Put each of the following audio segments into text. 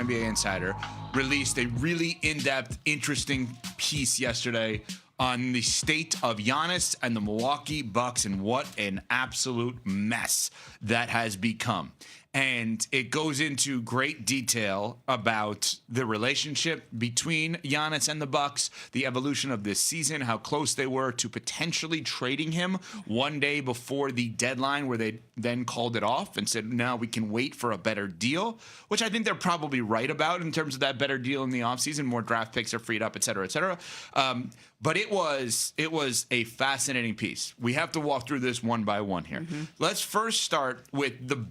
NBA Insider, released a really in-depth, interesting piece yesterday on the state of Giannis and the Milwaukee Bucks and what an absolute mess that has become. And it goes into great detail about the relationship between Giannis and the Bucks, the evolution of this season, how close they were to potentially trading him one day before the deadline, where they then called it off and said, now we can wait for a better deal, which I think they're probably right about in terms of that better deal in the offseason. More draft picks are freed up, et cetera, et cetera. But it was a fascinating piece. We have to walk through this one by one here. Let's first start with the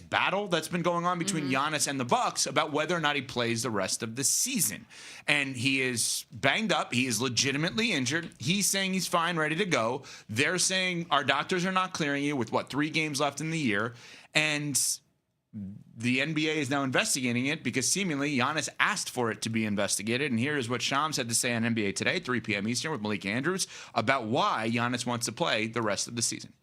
battle that's been going on between Giannis and the Bucks about whether or not he plays the rest of the season. And he is banged up. He is legitimately injured. He's saying he's fine, ready to go. They're saying our doctors are not clearing you with, 3 games left in the year. And the NBA is now investigating it because seemingly Giannis asked for it to be investigated. And here is what Shams had to say on NBA Today, 3 p.m. Eastern with Malik Andrews, about why Giannis wants to play the rest of the season.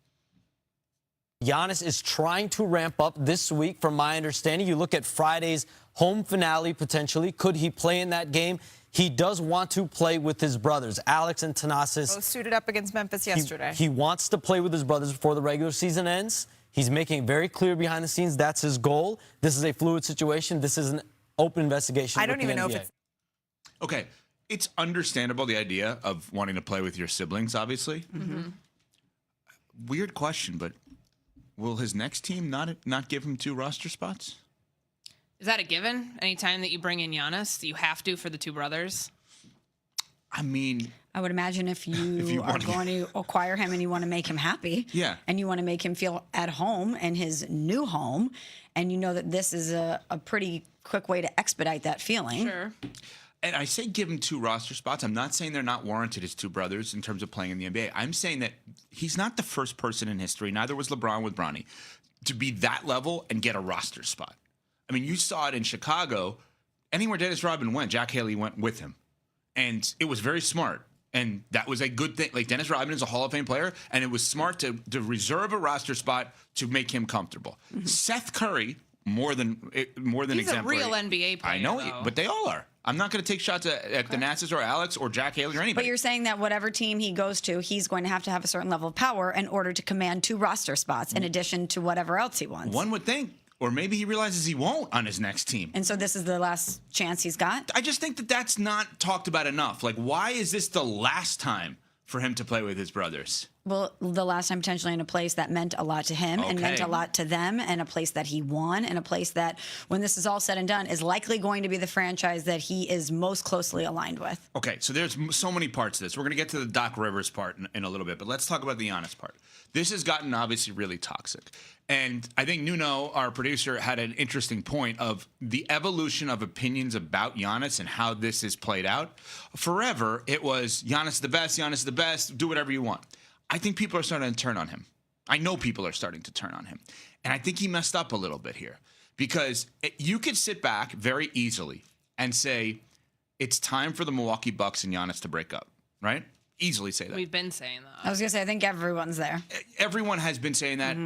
Giannis is trying to ramp up this week, from my understanding. You look at Friday's home finale, potentially. Could he play in that game? He does want to play with his brothers, Alex and Thanasis. Both suited up against Memphis yesterday. He wants to play with his brothers before the regular season ends. He's making it very clear behind the scenes that's his goal. This is a fluid situation. This is an open investigation. I don't even know if it's... Okay, it's understandable, the idea of wanting to play with your siblings, obviously. Weird question, but will his next team not give him 2 roster spots? Is that a given? Anytime that you bring in Giannis, you have to for the 2 brothers? I mean, I would imagine if you are going to acquire him and you want to make him happy, and you want to make him feel at home in his new home, and you know that this is a pretty quick way to expedite that feeling. Sure. And I say give him 2 roster spots. I'm not saying they're not warranted as 2 brothers in terms of playing in the NBA. I'm saying that he's not the first person in history, neither was LeBron with Bronny, to be that level and get a roster spot. I mean, you saw it in Chicago. Anywhere Dennis Rodman went, Jack Haley went with him. And it was very smart. And that was a good thing. Like, Dennis Rodman is a Hall of Fame player, and it was smart to reserve a roster spot to make him comfortable. Seth Curry, more than He's exemplary. a real NBA player, I know, though. but they all are. I'm not going to take shots at Thanasis or Alex or Jack Haley or anybody. But you're saying that whatever team he goes to, he's going to have a certain level of power in order to command 2 roster spots in addition to whatever else he wants. One would think. Or maybe he realizes he won't on his next team. And so this is the last chance he's got? I just think that that's not talked about enough. Like, why is this the last time for him to play with his brothers? Well, the last time potentially in a place that meant a lot to him and meant a lot to them, and a place that he won, and a place that, when this is all said and done, is likely going to be the franchise that he is most closely aligned with. Okay, so there's so many parts to this. We're going to get to the Doc Rivers part in a little bit, but let's talk about the Giannis part. This has gotten obviously really toxic. And I think Nuno, our producer, had an interesting point of the evolution of opinions about Giannis and how this has played out. Forever, it was Giannis the best, do whatever you want. I think people are starting to turn on him. I know people are starting to turn on him. And I think he messed up a little bit here, because you could sit back very easily and say, it's time for the Milwaukee Bucks and Giannis to break up, right? Easily say that. We've been saying that. I was going to say, I think everyone's there. Everyone has been saying that.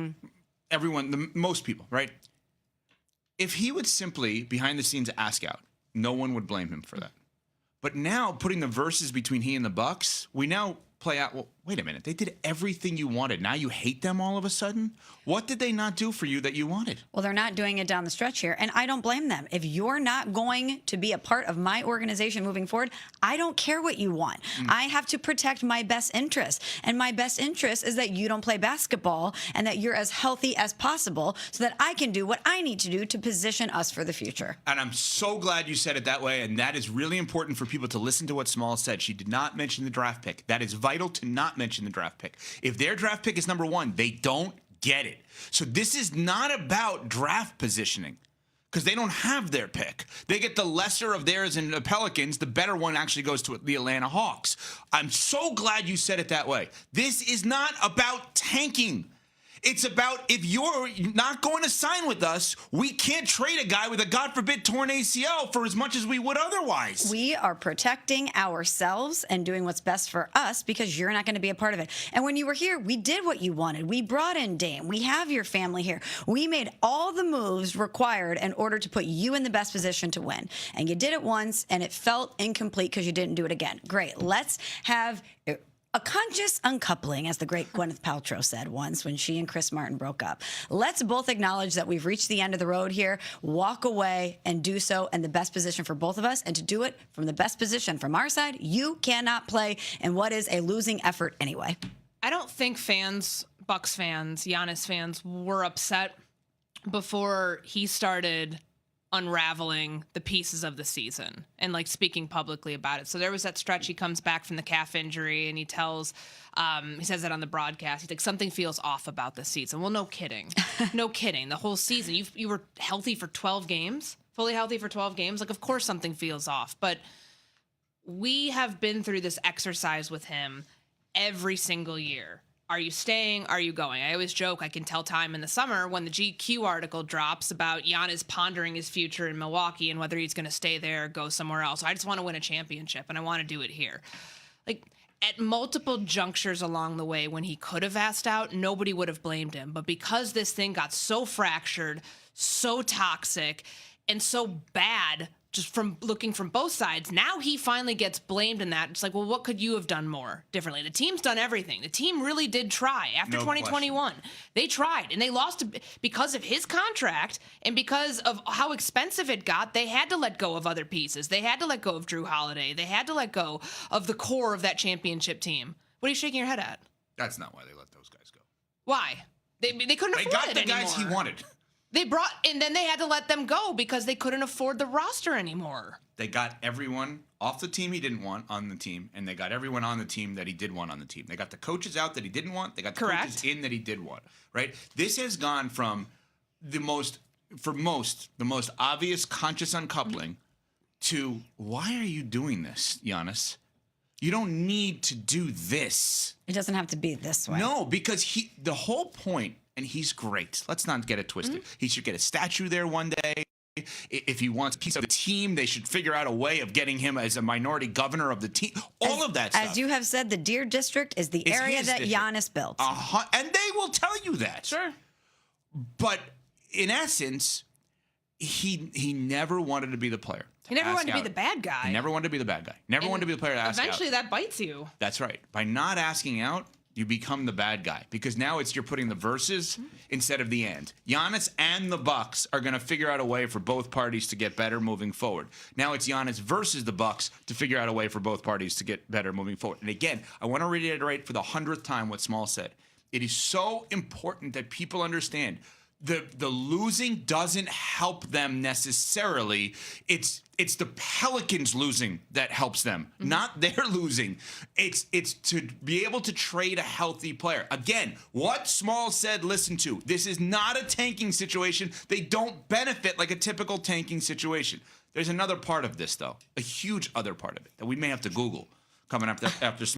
Everyone, most people, right? If he would simply, behind the scenes, ask out, no one would blame him for that. But now, putting the verses between he and the Bucks, we now play out, well, wait a minute. They did everything you wanted. Now you hate them all of a sudden? What did they not do for you that you wanted? Well, they're not doing it down the stretch here, and I don't blame them. If you're not going to be a part of my organization moving forward, I don't care what you want. I have to protect my best interest, and my best interest is that you don't play basketball and that you're as healthy as possible so that I can do what I need to do to position us for the future. And I'm so glad you said it that way, and that is really important for people to listen to what Small said. She did not mention the draft pick. That is vital to not mention the draft pick. If their draft pick is number 1, they don't get it. So this is not about draft positioning, because they don't have their pick. They get the lesser of theirs in the Pelicans. The better one actually goes to the Atlanta Hawks. I'm so glad you said it that way. This is not about tanking. It's about if you're not going to sign with us, we can't trade a guy with a, God forbid, torn ACL for as much as we would otherwise. We are protecting ourselves and doing what's best for us because you're not going to be a part of it. And when you were here, we did what you wanted. We brought in Dame. We have your family here. We made all the moves required in order to put you in the best position to win. And you did it once, and it felt incomplete because you didn't do it again. Great. Let's have a conscious uncoupling, as the great Gwyneth Paltrow said once when she and Chris Martin broke up. Let's both acknowledge that we've reached the end of the road here, walk away and do so in the best position for both of us. And to do it from the best position from our side, you cannot play in what is a losing effort anyway. I don't think fans, Bucks fans, Giannis fans were upset before he started unraveling the pieces of the season and like speaking publicly about it. So there was that stretch. He comes back from the calf injury and he says that on the broadcast. He's like, something feels off about this season. Well, no kidding. No kidding. The whole season, you were healthy for 12 games, fully healthy for 12 games. Like, of course something feels off, but we have been through this exercise with him every single year. Are you staying? Are you going? I always joke I can tell time in the summer when the GQ article drops about Giannis pondering his future in Milwaukee and whether he's going to stay there or go somewhere else. I just want to win a championship, and I want to do it here. Like, at multiple junctures along the way when he could have asked out, nobody would have blamed him. But because this thing got so fractured, so toxic, and so bad, just from looking from both sides, now he finally gets blamed in that. It's like, well, what could you have done more differently? The team's done everything. The team really did try. After 2021, they tried, and they lost because of his contract and because of how expensive it got. They had to let go of other pieces. They had to let go of Drew Holiday. They had to let go of the core of that championship team. What are you shaking your head at? That's not why they let those guys go. Why? They couldn't afford it got the anymore. guys he wanted. And then they had to let them go because they couldn't afford the roster anymore. They got everyone off the team he didn't want on the team, and they got everyone on the team that he did want on the team. They got the coaches out that he didn't want. They got the coaches in that he did want, right? This has gone from the most obvious conscious uncoupling to, why are you doing this, Giannis? You don't need to do this. It doesn't have to be this way. No, because the whole point, and he's great. Let's not get it twisted. He should get a statue there one day. If he wants a piece of the team, they should figure out a way of getting him as a minority governor of the team. All of that stuff. As you have said, the Deer District is the area that Giannis built. And they will tell you that. Sure. But in essence, he never wanted to be the player. He never wanted to be the bad guy. He never wanted to be the bad guy. Never wanted to be the player to ask out. Eventually that bites you. That's right. By not asking out, you become the bad guy, because now you're putting the verses instead of the and. Giannis and the Bucks are going to figure out a way for both parties to get better moving forward. Now it's Giannis versus the Bucks to figure out a way for both parties to get better moving forward. And again, I want to reiterate for the 100th time what Small said. It is so important that people understand the losing doesn't help them necessarily. It's the Pelicans losing that helps them, not their losing. It's to be able to trade a healthy player. Again, what Small said, listen to. This is not a tanking situation. They don't benefit like a typical tanking situation. There's another part of this, though, a huge other part of it that we may have to Google coming up after